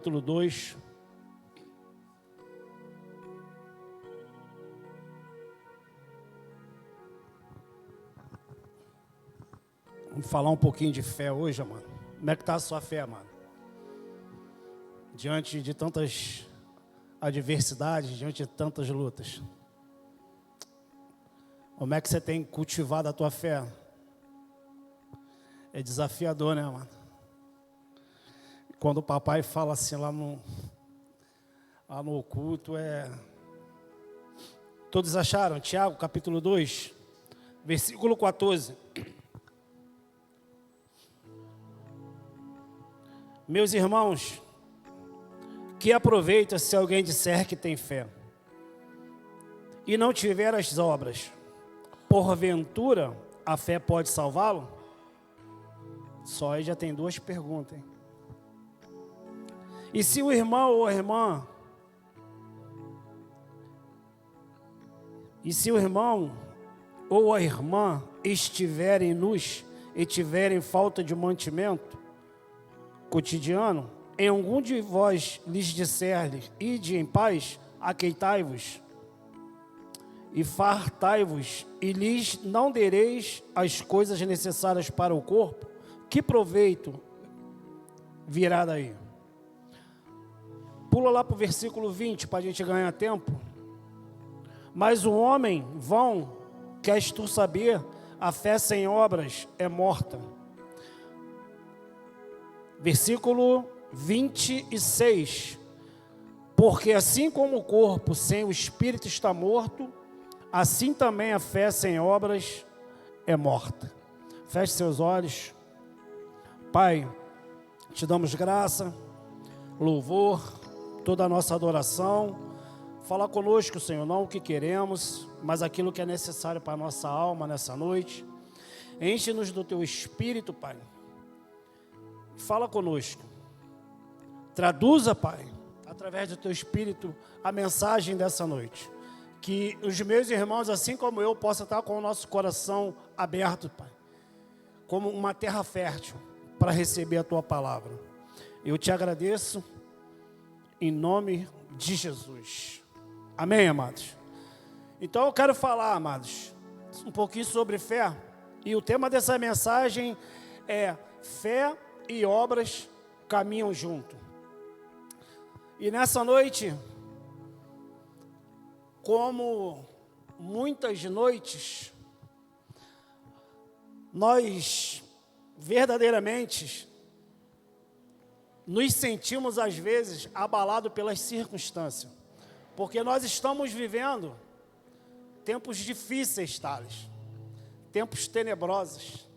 Capítulo 2. Vamos falar um pouquinho de fé hoje, mano. Como é que está a sua fé, mano? Diante de tantas adversidades, diante de tantas lutas. Como é que você tem cultivado a tua fé? É desafiador, né, mano? Quando o papai fala assim lá no culto, Todos acharam? Tiago, capítulo 2, versículo 14. Meus irmãos, que aproveita se alguém disser que tem fé e não tiver as obras, porventura a fé pode salvá-lo? Só aí já tem duas perguntas, hein? E se o irmão ou a irmã, estiverem nus e tiverem falta de mantimento cotidiano, em algum de vós lhes disser-lhes, ide em paz, aqueitai-vos e fartai-vos, e lhes não dereis as coisas necessárias para o corpo, que proveito virá daí? Pula lá para o versículo 20, para a gente ganhar tempo. Mas o homem vão, queres tu saber, a fé sem obras é morta. Versículo 26. Porque assim como o corpo sem o espírito está morto, assim também a fé sem obras é morta. Feche seus olhos. Pai, te damos graça, louvor, toda a nossa adoração. Fala conosco, Senhor, não o que queremos, mas aquilo que é necessário para a nossa alma nessa noite. Enche-nos do teu Espírito, Pai. Fala conosco. Traduza, Pai, através do teu Espírito, a mensagem dessa noite. Que os meus irmãos, assim como eu, possam estar com o nosso coração aberto, Pai, como uma terra fértil, para receber a tua palavra. Eu te agradeço, em nome de Jesus. Amém, amados? Então eu quero falar, amados, um pouquinho sobre fé. E o tema dessa mensagem é: fé e obras caminham junto. E nessa noite, como muitas noites, nós verdadeiramente nos sentimos às vezes abalados pelas circunstâncias, porque nós estamos vivendo tempos difíceis, tales, tempos tenebrosos,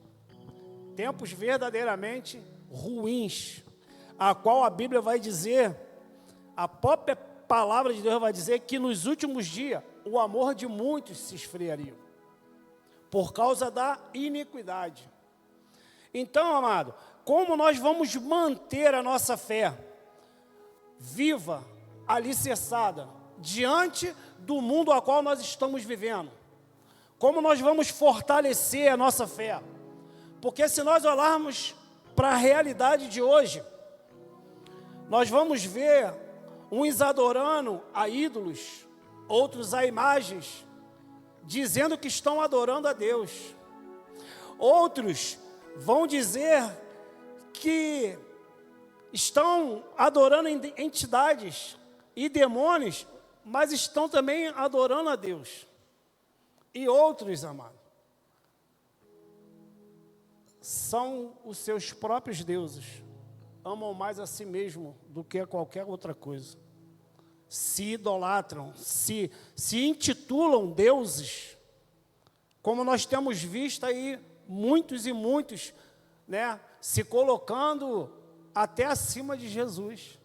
tempos verdadeiramente ruins, a qual a Bíblia vai dizer, a própria palavra de Deus vai dizer que nos últimos dias o amor de muitos se esfriaria, por causa da iniquidade. Então, amado, como nós vamos manter a nossa fé viva, alicerçada, diante do mundo ao qual nós estamos vivendo? Como nós vamos fortalecer a nossa fé? Porque se nós olharmos para a realidade de hoje, nós vamos ver uns adorando a ídolos, outros a imagens, dizendo que estão adorando a Deus. Outros vão dizer que estão adorando entidades e demônios, mas estão também adorando a Deus. E outros, amados, são os seus próprios deuses, amam mais a si mesmo do que a qualquer outra coisa, se idolatram, se intitulam deuses, como nós temos visto aí muitos e muitos, né, se colocando até acima de Jesus,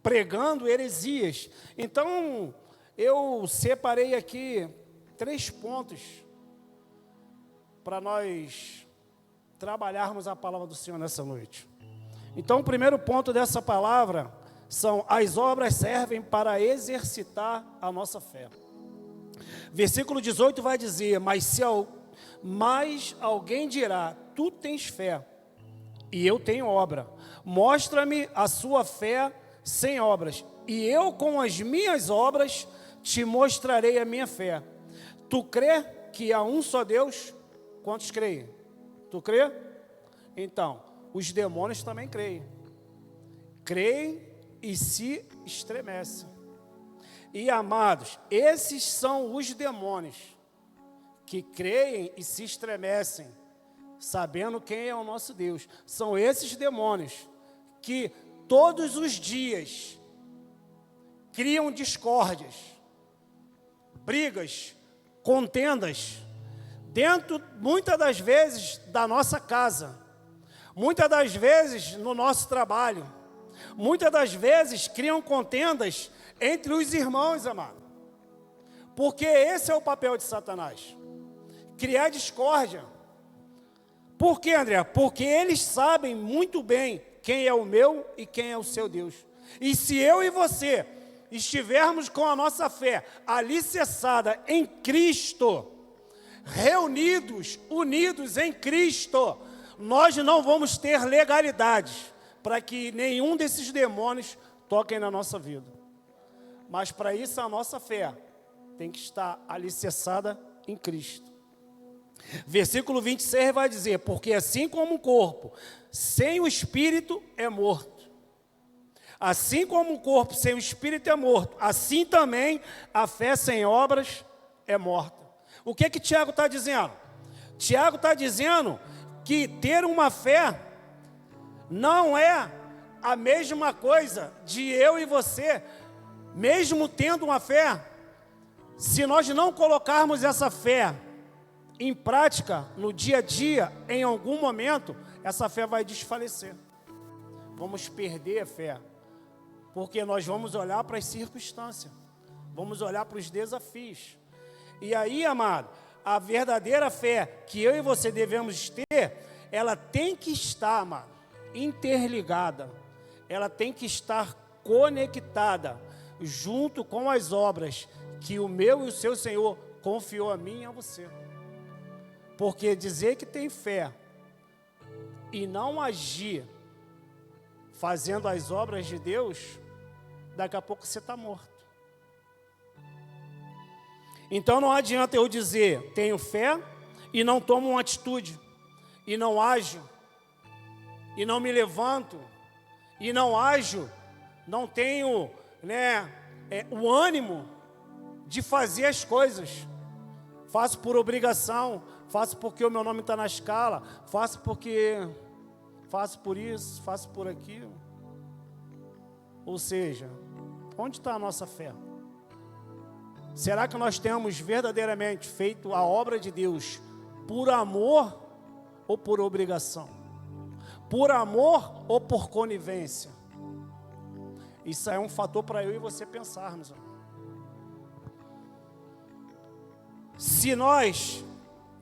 pregando heresias. Então, eu separei aqui 3 pontos para nós trabalharmos a palavra do Senhor nessa noite. Então, o primeiro ponto dessa palavra são: as obras servem para exercitar a nossa fé. Versículo 18 vai dizer: mas alguém dirá, tu tens fé, e eu tenho obra. mostra-me a sua fé sem obras, e eu com as minhas obras te mostrarei a minha fé. Tu crê que há um só Deus? Quantos creem? Tu crê? Então, os demônios também creem. Creem e se estremecem. E amados, esses são os demônios que creem e se estremecem, sabendo quem é o nosso Deus. São esses demônios que todos os dias criam discórdias, brigas, contendas, dentro, muitas das vezes, da nossa casa, muitas das vezes no nosso trabalho, muitas das vezes criam contendas entre os irmãos, amado. Porque esse é o papel de Satanás, criar discórdia. Por quê, André? Porque eles sabem muito bem quem é o meu e quem é o seu Deus. E se eu e você estivermos com a nossa fé alicerçada em Cristo, reunidos, unidos em Cristo, nós não vamos ter legalidades para que nenhum desses demônios toquem na nossa vida. Mas para isso a nossa fé tem que estar alicerçada em Cristo. Versículo 26 vai dizer: porque assim como o corpo sem o espírito é morto, assim como o corpo sem o espírito é morto, assim também a fé sem obras é morta. O que Tiago está dizendo? Tiago está dizendo que ter uma fé não é a mesma coisa de eu e você, mesmo tendo uma fé, se nós não colocarmos essa fé em prática, no dia a dia, em algum momento, essa fé vai desfalecer. Vamos perder a fé, porque nós vamos olhar para as circunstâncias, vamos olhar para os desafios. E aí, amado, a verdadeira fé que eu e você devemos ter, ela tem que estar, amado, interligada, ela tem que estar conectada, junto com as obras que o meu e o seu Senhor confiou a mim e a você. Porque dizer que tem fé e não agir fazendo as obras de Deus, daqui a pouco você está morto. Então não adianta eu dizer, tenho fé e não tomo uma atitude, e não ajo, e não me levanto, e não ajo, não tenho, o ânimo de fazer as coisas. Faço por obrigação, faço porque o meu nome está na escala, faço por isso, faço por aquilo. Ou seja, onde está a nossa fé? Será que nós temos verdadeiramente feito a obra de Deus por amor ou por obrigação? Por amor ou por conivência? Isso é um fator para eu e você pensarmos. Se nós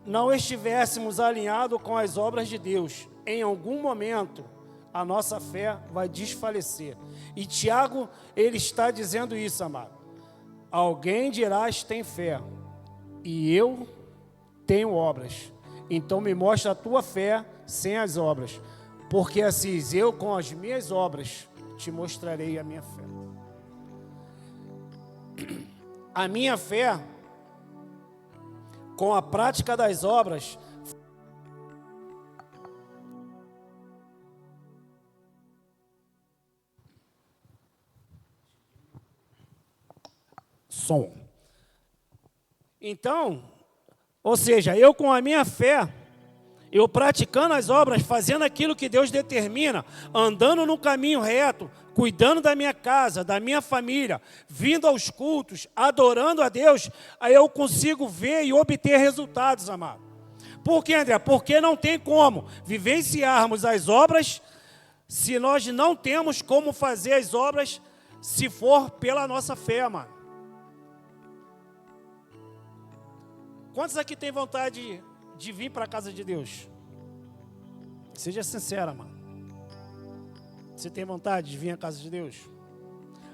não estivéssemos alinhados com as obras de Deus, em algum momento a nossa fé vai desfalecer. E Tiago, ele está dizendo isso, amado. Alguém dirás tem fé, e eu tenho obras. Então me mostra a tua fé sem as obras, porque assim eu com as minhas obras te mostrarei a minha fé. A minha fé, com a prática das obras, Então, ou seja, eu com a minha fé, eu praticando as obras, fazendo aquilo que Deus determina, andando no caminho reto, cuidando da minha casa, da minha família, vindo aos cultos, adorando a Deus, aí eu consigo ver e obter resultados, amado. Por quê, André? Porque não tem como vivenciarmos as obras se nós não temos como fazer as obras se for pela nossa fé, amado. Quantos aqui têm vontade de vir para a casa de Deus? Seja sincera, mano. Você tem vontade de vir à casa de Deus?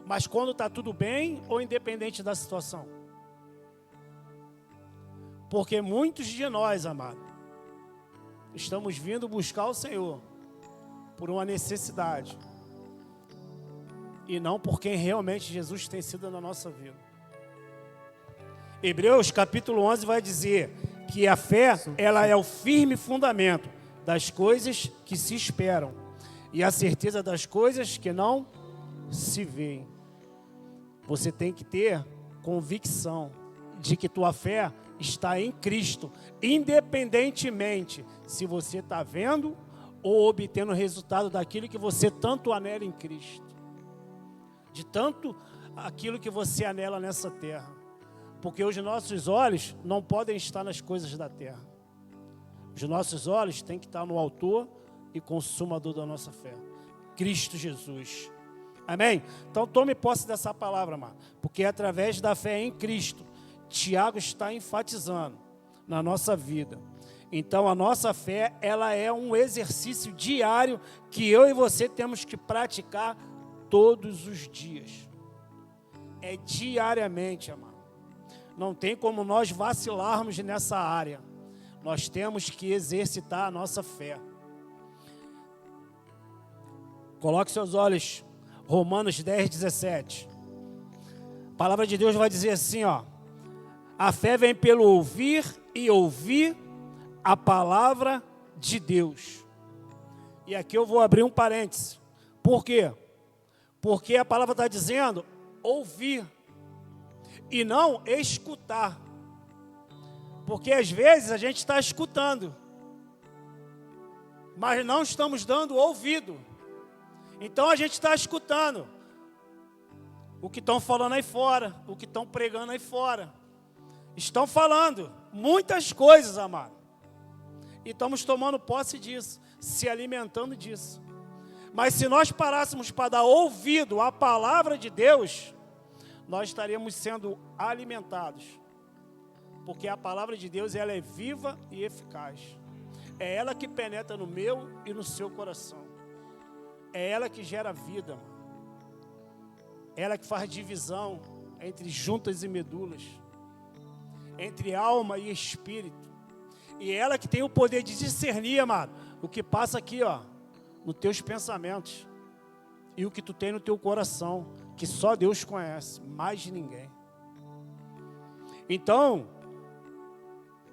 Mas quando está tudo bem ou independente da situação? Porque muitos de nós, amado, estamos vindo buscar o Senhor por uma necessidade. E não por quem realmente Jesus tem sido na nossa vida. Hebreus capítulo 11 vai dizer que a fé, ela é o firme fundamento das coisas que se esperam e a certeza das coisas que não se veem. Você tem que ter convicção de que tua fé está em Cristo, independentemente se você está vendo ou obtendo resultado daquilo que você tanto anela em Cristo, de tanto aquilo que você anela nessa terra, porque os nossos olhos não podem estar nas coisas da terra, os nossos olhos têm que estar no autor e consumador da nossa fé, Cristo Jesus. Amém? Então tome posse dessa palavra, amado, porque através da fé em Cristo, Tiago está enfatizando na nossa vida. Então a nossa fé, ela é um exercício diário que eu e você temos que praticar todos os dias. É diariamente, amado. Não tem como nós vacilarmos nessa área. Nós temos que exercitar a nossa fé. Coloque seus olhos, Romanos 10, 17. A palavra de Deus vai dizer assim, ó. A fé vem pelo ouvir e ouvir a palavra de Deus. E aqui eu vou abrir um parêntese. Por quê? Porque a palavra está dizendo ouvir e não escutar. Porque às vezes a gente está escutando, mas não estamos dando ouvido. Então a gente está escutando o que estão falando aí fora, o que estão pregando aí fora. Estão falando muitas coisas, amado. E estamos tomando posse disso, se alimentando disso. Mas se nós parássemos para dar ouvido à palavra de Deus, nós estaríamos sendo alimentados. Porque a palavra de Deus, ela é viva e eficaz. É ela que penetra no meu e no seu coração. É ela que gera vida. Ela que faz divisão entre juntas e medulas, entre alma e espírito. E ela que tem o poder de discernir, amado, o que passa aqui, ó, nos teus pensamentos. E o que tu tem no teu coração, que só Deus conhece, mais ninguém. Então,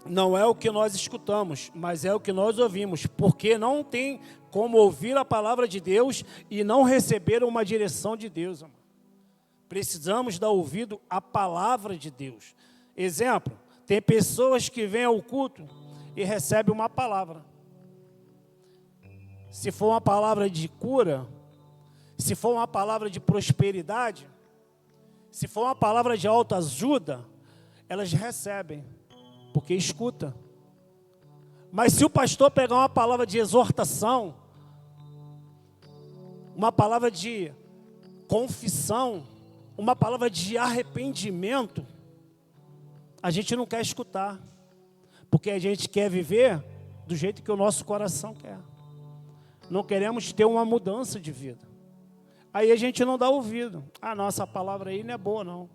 não é o que nós escutamos, mas é o que nós ouvimos, porque não tem como ouvir a palavra de Deus e não receber uma direção de Deus, amado. Precisamos dar ouvido à palavra de Deus. Exemplo, tem pessoas que vêm ao culto e recebem uma palavra. Se for uma palavra de cura, se for uma palavra de prosperidade, se for uma palavra de autoajuda, elas recebem, porque escuta. Mas se o pastor pegar uma palavra de exortação, uma palavra de confissão, uma palavra de arrependimento, a gente não quer escutar, porque a gente quer viver do jeito que o nosso coração quer. Não queremos ter uma mudança de vida. Aí a gente não dá ouvido. Ah, não, essa palavra aí não é boa, não.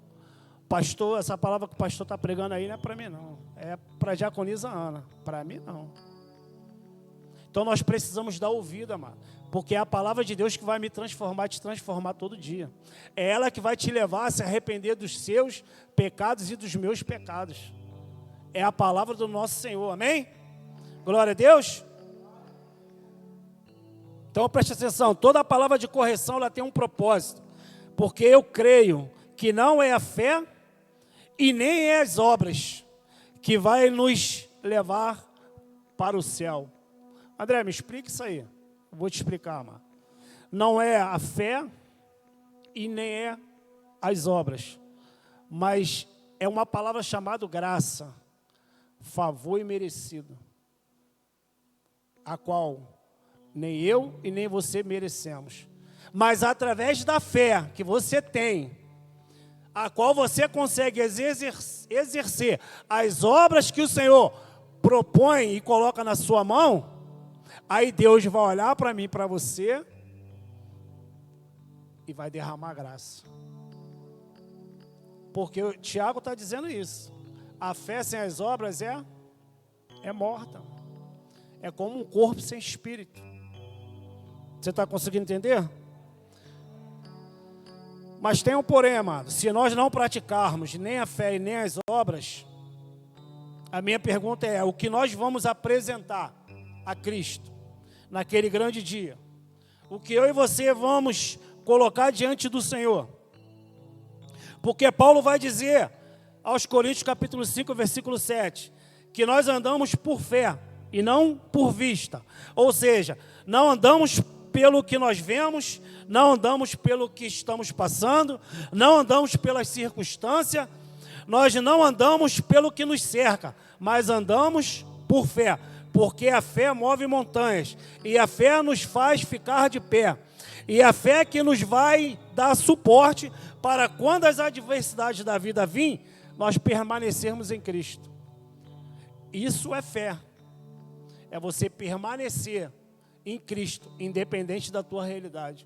Pastor, essa palavra que o pastor está pregando aí não é para mim, não. É para a diaconisa Ana. Para mim, não. Então nós precisamos dar ouvido, amado. Porque é a palavra de Deus que vai me transformar, te transformar todo dia. É ela que vai te levar a se arrepender dos seus pecados e dos meus pecados. É a palavra do nosso Senhor, amém? Glória a Deus. Então preste atenção, toda a palavra de correção ela tem um propósito. Porque eu creio que não é a fé e nem é as obras que vai nos levar para o céu. André, me explica isso aí. Eu vou te explicar, mano. Não é a fé e nem é as obras, mas é uma palavra chamada graça, favor e merecido, a qual nem eu e nem você merecemos. Mas através da fé que você tem, a qual você consegue exercer as obras que o Senhor propõe e coloca na sua mão, aí Deus vai olhar para mim, para você, e vai derramar graça. Porque o Tiago está dizendo isso. A fé sem as obras é morta. É como um corpo sem espírito. Você está conseguindo entender? Mas tem um porém, amado. Se nós não praticarmos nem a fé e nem as obras, a minha pergunta é: o que nós vamos apresentar a Cristo naquele grande dia? O que eu e você vamos colocar diante do Senhor? Porque Paulo vai dizer aos Coríntios capítulo 5, versículo 7, que nós andamos por fé e não por vista. Ou seja, não andamos pelo que nós vemos, não andamos pelo que estamos passando, não andamos pelas circunstâncias, nós não andamos pelo que nos cerca, mas andamos por fé, porque a fé move montanhas, e a fé nos faz ficar de pé, e a fé que nos vai dar suporte para quando as adversidades da vida virem, nós permanecermos em Cristo. Isso é fé, é você permanecer em Cristo, independente da tua realidade.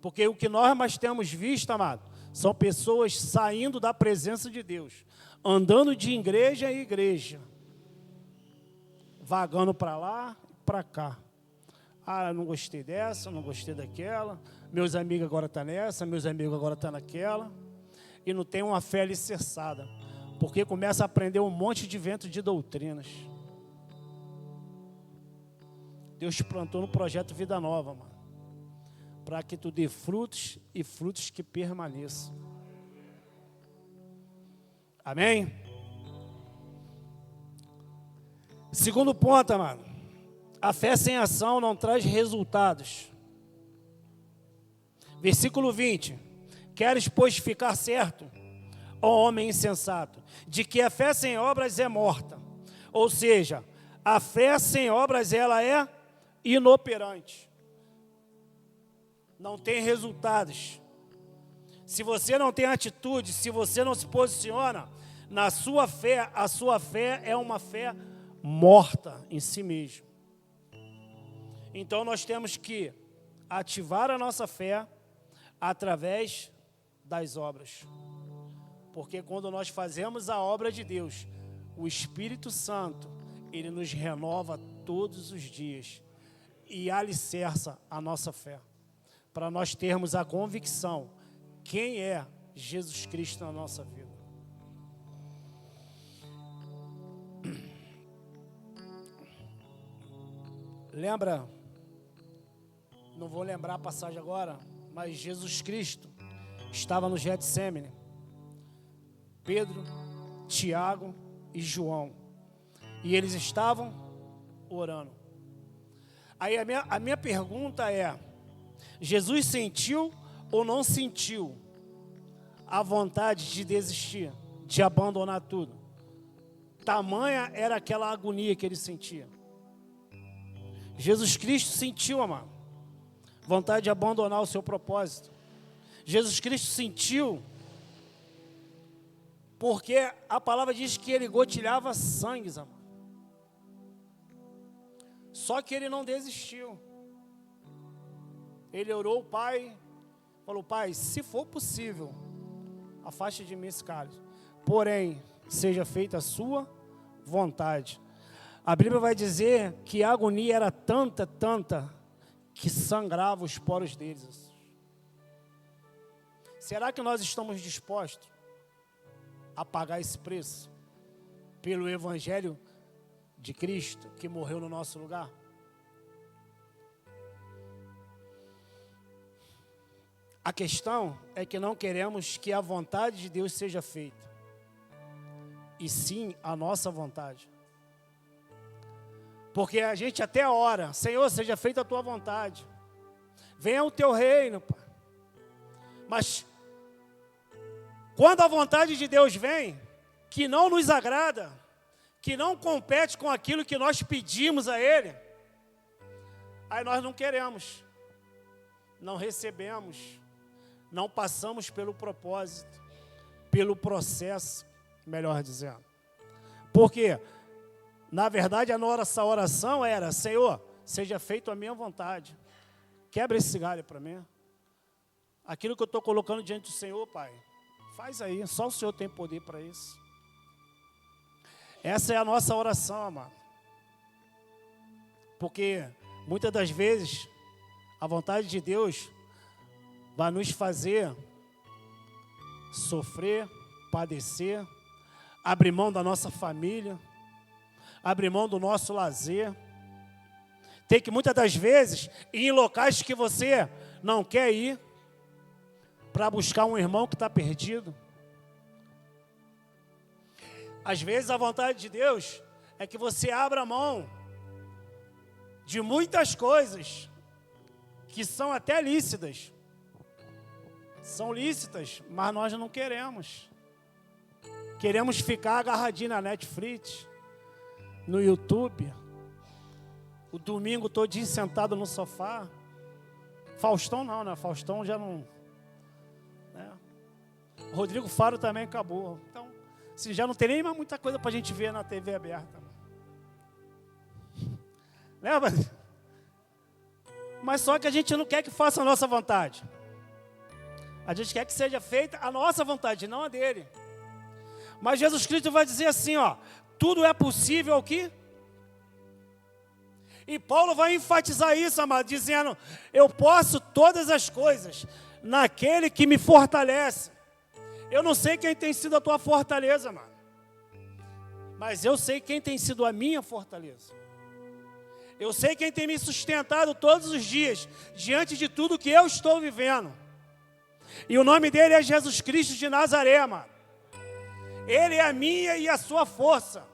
Porque o que nós mais temos visto, amado, são pessoas saindo da presença de Deus, andando de igreja em igreja, vagando para lá e para cá. Ah, eu não gostei dessa, não gostei daquela, meus amigos agora estão nessa, meus amigos agora estão naquela, e não tem uma fé alicerçada, porque começa a aprender um monte de vento de doutrinas. Deus te plantou no projeto Vida Nova, mano, para que tu dê frutos e frutos que permaneçam. Amém? Segundo ponto, amado, a fé sem ação não traz resultados. Versículo 20: queres, pois, ficar certo, ó homem insensato, de que a fé sem obras é morta. Ou seja, a fé sem obras, ela é inoperante, não tem resultados. Se você não tem atitude, se você não se posiciona na sua fé, a sua fé é uma fé morta em si mesmo. Então nós temos que ativar a nossa fé através das obras, porque quando nós fazemos a obra de Deus, o Espírito Santo, ele nos renova todos os dias e alicerça a nossa fé, para nós termos a convicção quem é Jesus Cristo na nossa vida. Lembra, não vou lembrar a passagem agora, mas Jesus Cristo estava no Getsêmani, Pedro, Tiago e João, e eles estavam orando. Aí a minha pergunta é: Jesus sentiu ou não sentiu a vontade de desistir, de abandonar tudo? Tamanha era aquela agonia que ele sentia. Jesus Cristo sentiu, amado, vontade de abandonar o seu propósito. Jesus Cristo sentiu, porque a palavra diz que ele gotilhava sangue, amado. Só que ele não desistiu. Ele orou ao Pai, falou: Pai, se for possível, afaste de mim esse cálice, porém, seja feita a sua vontade. A Bíblia vai dizer que a agonia era tanta, que sangrava os poros deles. Será que nós estamos dispostos a pagar esse preço pelo Evangelho de Cristo, que morreu no nosso lugar? A questão é que não queremos que a vontade de Deus seja feita, e sim a nossa vontade. Porque a gente até ora: Senhor, seja feita a tua vontade, venha o teu reino, Pai. Mas quando a vontade de Deus vem, que não nos agrada, que não compete com aquilo que nós pedimos a Ele, aí nós não queremos, não recebemos, não passamos pelo propósito, pelo processo, melhor dizendo. Por quê? Na verdade, a nossa oração era: Senhor, seja feita a minha vontade. Quebra esse galho para mim. Aquilo que eu estou colocando diante do Senhor, Pai, faz aí. Só o Senhor tem poder para isso. Essa é a nossa oração, amado. Porque muitas das vezes A vontade de Deus vai nos fazer sofrer, padecer, abrir mão da nossa família, abrir mão do nosso lazer. Tem que muitas das vezes ir em locais que você não quer ir para buscar um irmão que está perdido. Às vezes a vontade de Deus é que você abra mão de muitas coisas que são até lícitas. São lícitas, mas nós não queremos. Queremos ficar agarradinho na Netflix, no YouTube, o domingo todinho sentado no sofá. Faustão não, né? Faustão já não... né? Rodrigo Faro também acabou. Então, se já não tem nem mais muita coisa para a gente ver na TV aberta. Lembra? Mas só que a gente não quer que faça a nossa vontade. A gente quer que seja feita a nossa vontade, não a dele. Mas Jesus Cristo vai dizer assim, ó, tudo é possível aqui. E Paulo vai enfatizar isso, amado, dizendo, eu posso todas as coisas naquele que me fortalece. Eu não sei quem tem sido a tua fortaleza, amado, mas eu sei quem tem sido a minha fortaleza. Eu sei quem tem me sustentado todos os dias, diante de tudo que eu estou vivendo. E o nome dele é Jesus Cristo de Nazaré, amado. Ele é a minha e a sua força.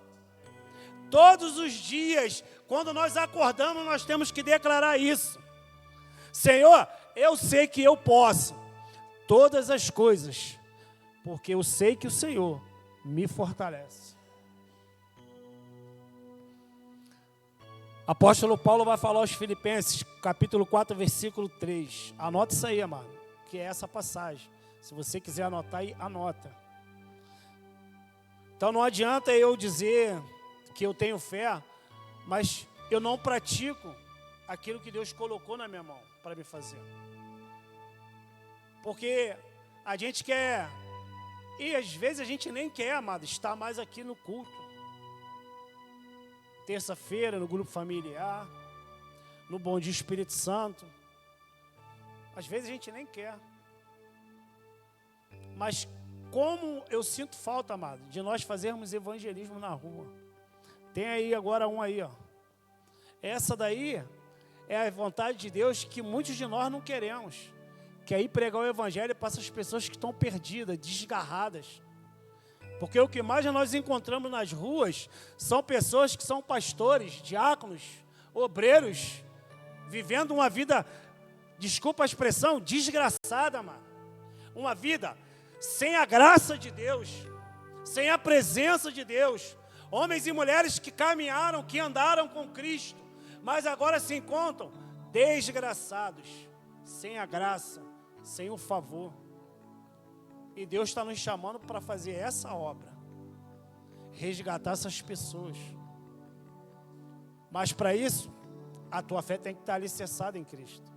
Todos os dias, quando nós acordamos, nós temos que declarar isso. Senhor, eu sei que eu posso todas as coisas, porque eu sei que o Senhor me fortalece. Apóstolo Paulo vai falar aos Filipenses, capítulo 4, versículo 3. Anota isso aí, amado, que é essa passagem. Se você quiser anotar aí, anota. Então não adianta eu dizer que eu tenho fé, mas eu não pratico aquilo que Deus colocou na minha mão para me fazer. Porque a gente quer, e às vezes a gente nem quer, amado, estar mais aqui no culto. Terça-feira, no grupo familiar, no Bom Dia Espírito Santo. Às vezes a gente nem quer. Mas como eu sinto falta, amado, de nós fazermos evangelismo na rua. Tem aí agora um aí, ó. Essa daí é a vontade de Deus que muitos de nós não queremos. Que é ir pregar o evangelho para essas pessoas que estão perdidas, desgarradas. Porque o que mais nós encontramos nas ruas são pessoas que são pastores, diáconos, obreiros, vivendo uma vida, desculpa a expressão, desgraçada, mano. Uma vida sem a graça de Deus, sem a presença de Deus. Homens e mulheres que caminharam, que andaram com Cristo, mas agora se encontram desgraçados, sem a graça, sem o favor. E Deus está nos chamando para fazer essa obra, resgatar essas pessoas. Mas para isso, a tua fé tem que estar alicerçada em Cristo.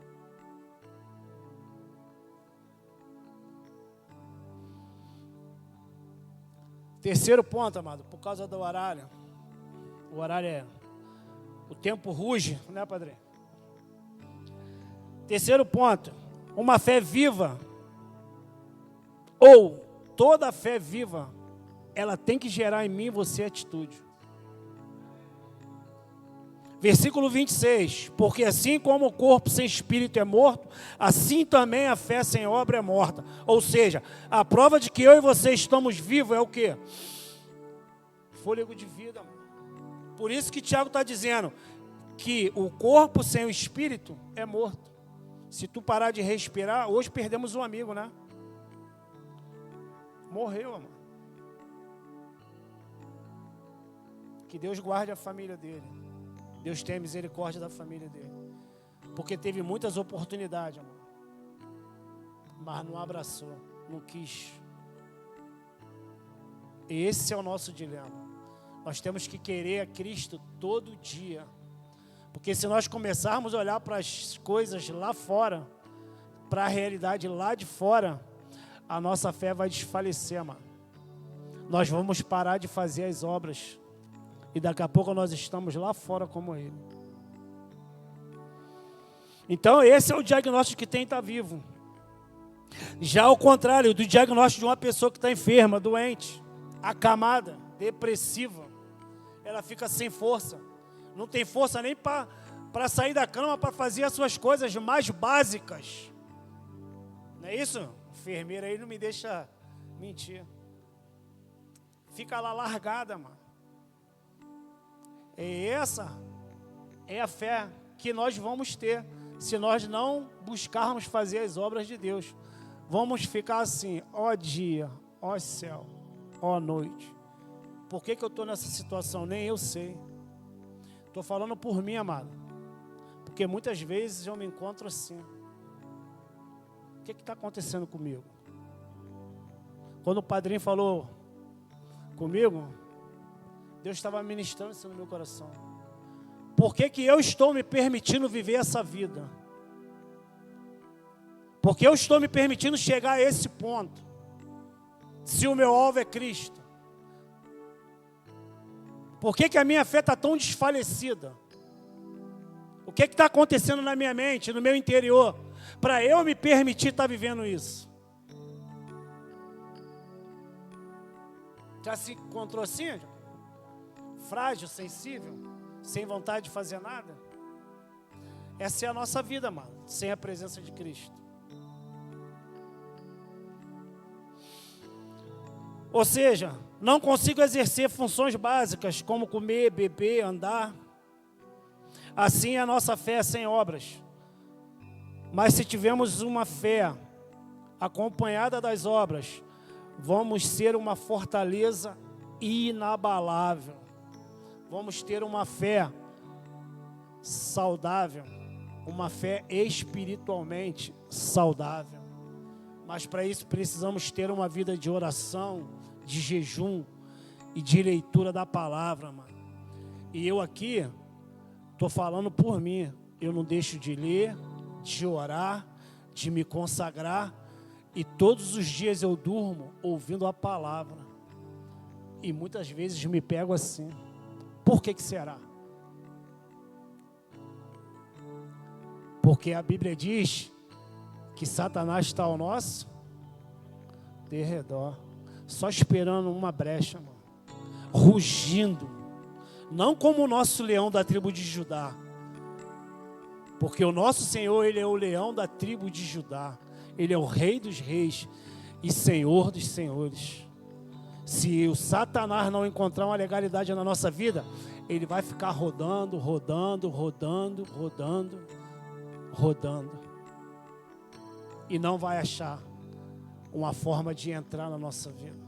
Terceiro ponto, amado, por causa do horário. O horário é... o tempo ruge, né, padre? Terceiro ponto, uma fé viva, ou toda fé viva, ela tem que gerar em mim e você atitude. Versículo 26, porque assim como o corpo sem espírito é morto, assim também a fé sem obra é morta. Ou seja, a prova de que eu e você estamos vivos é o quê? Fôlego de vida. Por isso que Tiago está dizendo que o corpo sem o espírito é morto. Se tu parar de respirar, hoje perdemos um amigo, né? Morreu, amor. Que Deus guarde a família dele. Deus tenha misericórdia da família dele. Porque teve muitas oportunidades, amor. Mas não abraçou, não quis. Esse é o nosso dilema. Nós temos que querer a Cristo todo dia. Porque se nós começarmos a olhar para as coisas lá fora, para a realidade lá de fora, a nossa fé vai desfalecer, mano. Nós vamos parar de fazer as obras. E daqui a pouco nós estamos lá fora como ele. Então, esse é o diagnóstico que tem que estar vivo. Já ao contrário do diagnóstico de uma pessoa que está enferma, doente, acamada, depressiva, ela fica sem força, não tem força nem para sair da cama, para fazer as suas coisas mais básicas. Não é isso? Enfermeira aí não me deixa mentir. Fica lá largada, mano. E essa é a fé que nós vamos ter se nós não buscarmos fazer as obras de Deus. Vamos ficar assim, ó dia, ó céu, ó noite. Por que eu estou nessa situação? Nem eu sei. Estou falando por mim, amado. Porque muitas vezes eu me encontro assim. O que está acontecendo comigo? Quando o padrinho falou comigo, Deus estava ministrando isso no meu coração. Por que eu estou me permitindo viver essa vida? Porque eu estou me permitindo chegar a esse ponto. Se o meu alvo é Cristo. Por que a minha fé está tão desfalecida? O que está acontecendo na minha mente, no meu interior, para eu me permitir estar vivendo isso? Já se encontrou assim? Frágil, sensível, sem vontade de fazer nada? Essa é a nossa vida, mano, sem a presença de Cristo. Ou seja, não consigo exercer funções básicas, como comer, beber, andar. Assim é a nossa fé sem obras. Mas se tivermos uma fé acompanhada das obras, vamos ser uma fortaleza inabalável. Vamos ter uma fé saudável, uma fé espiritualmente saudável. Mas para isso precisamos ter uma vida de oração, de jejum e de leitura da palavra, mano. E eu aqui estou falando por mim. Eu não deixo de ler, de orar, de me consagrar. E todos os dias eu durmo ouvindo a palavra. E muitas vezes me pego assim. Por que será? Porque a Bíblia diz que Satanás está ao nosso derredor, só esperando uma brecha, mano, rugindo, não como o nosso leão da tribo de Judá, porque o nosso Senhor, Ele é o leão da tribo de Judá, Ele é o Rei dos reis e Senhor dos senhores. Se o Satanás não encontrar uma legalidade na nossa vida, ele vai ficar rodando, e não vai achar uma forma de entrar na nossa vida.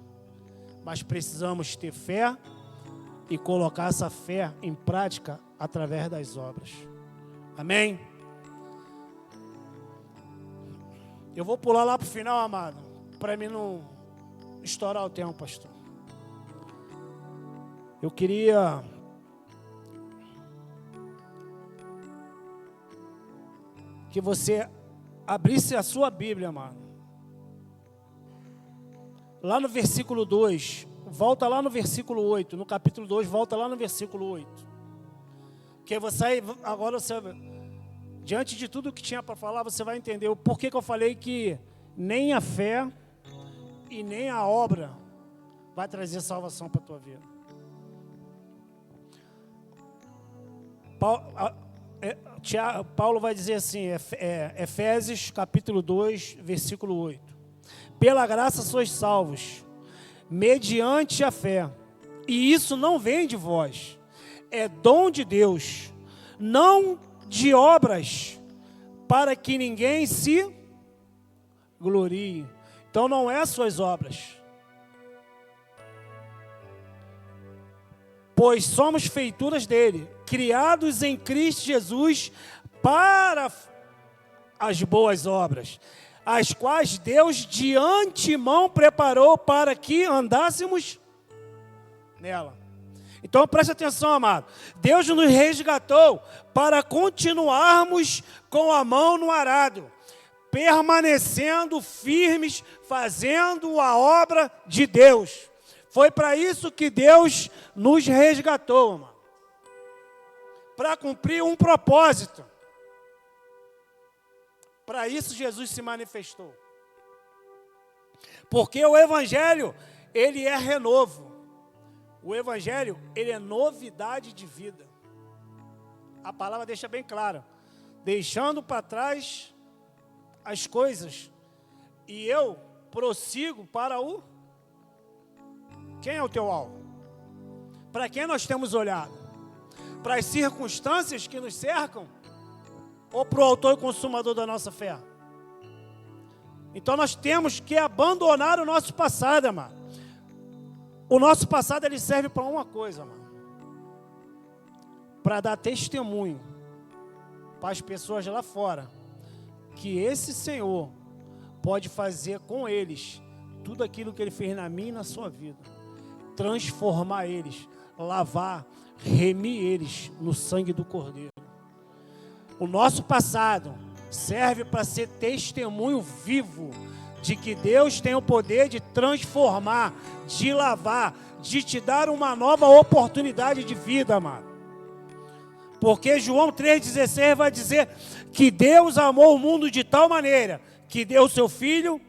Mas precisamos ter fé e colocar essa fé em prática através das obras. Amém? Eu vou pular lá para o final, amado, para mim não estourar o tempo, pastor. Eu queria que você abrisse a sua Bíblia, mano. Lá no versículo 2, volta lá no versículo 8, no capítulo 2, volta lá no versículo 8. Que você, agora você, diante de tudo que tinha para falar, você vai entender o porquê que eu falei que nem a fé e nem a obra vai trazer salvação para a tua vida. Paulo vai dizer assim, Efésios capítulo 2, versículo 8. Pela graça sois salvos, mediante a fé. E isso não vem de vós, é dom de Deus, não de obras, para que ninguém se glorie. Então não é suas obras. Pois somos feituras dele, criados em Cristo Jesus para as boas obras, as quais Deus de antemão preparou para que andássemos nela. Então preste atenção, amado. Deus nos resgatou para continuarmos com a mão no arado, permanecendo firmes, fazendo a obra de Deus. Foi para isso que Deus nos resgatou, mano. Para cumprir um propósito. Para isso Jesus se manifestou. Porque o Evangelho, ele é renovo. O Evangelho, ele é novidade de vida. A palavra deixa bem claro. Deixando para trás as coisas. E eu prossigo para o... Quem é o teu alvo? Para quem nós temos olhado? Para as circunstâncias que nos cercam? Ou para o autor e consumador da nossa fé? Então nós temos que abandonar o nosso passado, amado. O nosso passado, ele serve para uma coisa, amado. Para dar testemunho para as pessoas lá fora que esse Senhor pode fazer com eles tudo aquilo que Ele fez na minha e na sua vida. Transformar eles, lavar, remir eles no sangue do Cordeiro. O nosso passado serve para ser testemunho vivo de que Deus tem o poder de transformar, de lavar, de te dar uma nova oportunidade de vida, amado. Porque João 3,16 vai dizer que Deus amou o mundo de tal maneira que deu o seu Filho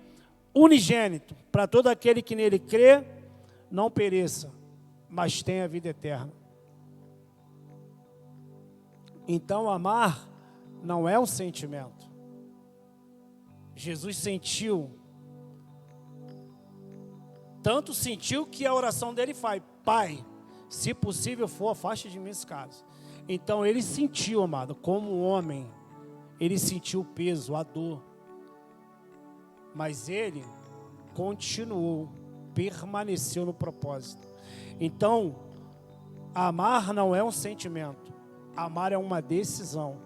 unigênito para todo aquele que nele crê, não pereça, mas tenha a vida eterna. Então amar não é um sentimento. Jesus sentiu, tanto sentiu que a oração dele faz: Pai, se possível for, afaste de mim esse caso. Então ele sentiu, amado, como homem, ele sentiu o peso, a dor. Mas ele continuou, permaneceu no propósito. Então, amar não é um sentimento. Amar é uma decisão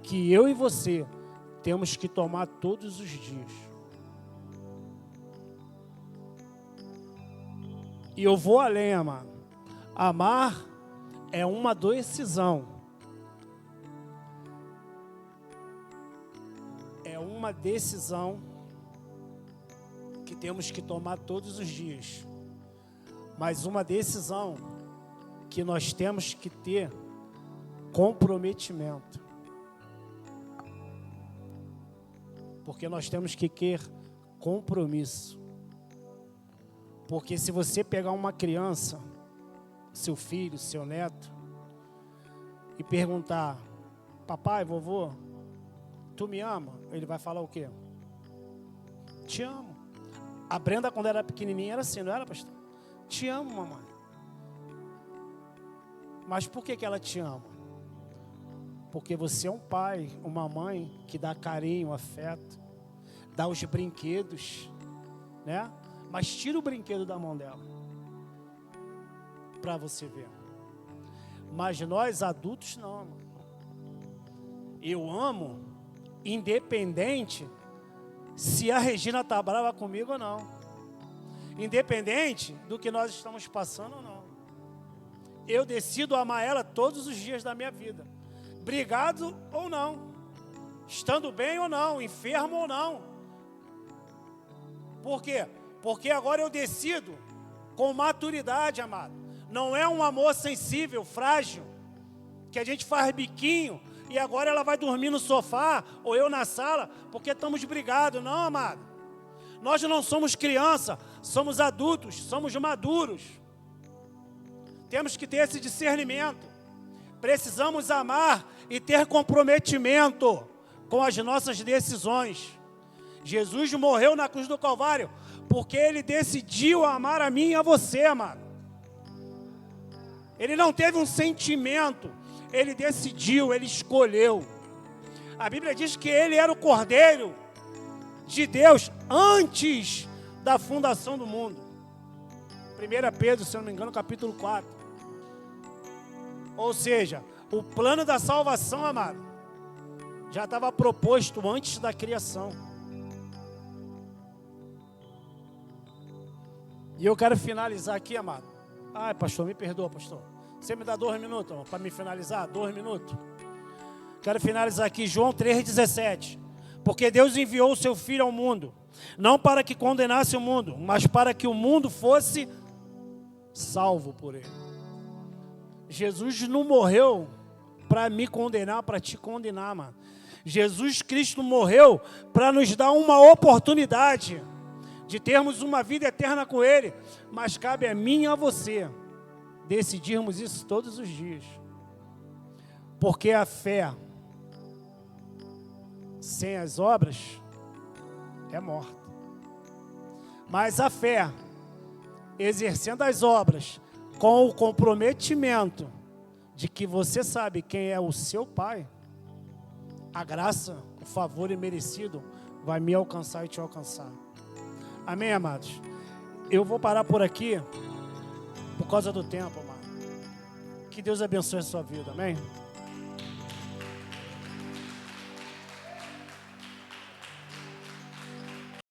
que eu e você temos que tomar todos os dias. E eu vou além, amado. Amar é uma decisão. É uma decisão que temos que tomar todos os dias. Mas uma decisão que nós temos que ter comprometimento. Porque nós temos que ter compromisso. Porque se você pegar uma criança, seu filho, seu neto, e perguntar: papai, vovô, tu me ama? Ele vai falar o quê? Te amo. A Brenda, quando era pequenininha, era assim, não era, pastor? Te amo, mamãe. Mas por que ela te ama? Porque você é um pai, uma mãe que dá carinho, afeto, dá os brinquedos, né? Mas tira o brinquedo da mão dela, para você ver. Mas nós adultos não, mano. Eu amo, independente se a Regina está brava comigo ou não. Independente do que nós estamos passando ou não. Eu decido amar ela todos os dias da minha vida. Brigado ou não. Estando bem ou não. Enfermo ou não. Por quê? Porque agora eu decido com maturidade, amado. Não é um amor sensível, frágil, que a gente faz biquinho e agora ela vai dormir no sofá ou eu na sala porque estamos brigados. Não, amado. Nós não somos criança, somos adultos, somos maduros. Temos que ter esse discernimento. Precisamos amar e ter comprometimento com as nossas decisões. Jesus morreu na cruz do Calvário porque Ele decidiu amar a mim e a você, amado. Ele não teve um sentimento, Ele decidiu, Ele escolheu. A Bíblia diz que Ele era o Cordeiro de Deus antes da fundação do mundo. 1 Pedro, se eu não me engano, capítulo 4. Ou seja, o plano da salvação, amado, já estava proposto antes da criação. E eu quero finalizar aqui, amado. Ai, pastor, me perdoa, pastor. Você me dá 2 minutos para me finalizar? 2 minutos. Quero finalizar aqui, João 3,17. Porque Deus enviou o seu Filho ao mundo, não para que condenasse o mundo, mas para que o mundo fosse salvo por Ele. Jesus não morreu para me condenar, para te condenar, mano. Jesus Cristo morreu para nos dar uma oportunidade de termos uma vida eterna com Ele, mas cabe a mim e a você decidirmos isso todos os dias, porque a fé sem as obras é morta, mas a fé exercendo as obras com o comprometimento de que você sabe quem é o seu Pai, a graça, o favor imerecido vai me alcançar e te alcançar. Amém, amados? Eu vou parar por aqui, por causa do tempo, amado. Que Deus abençoe a sua vida, amém?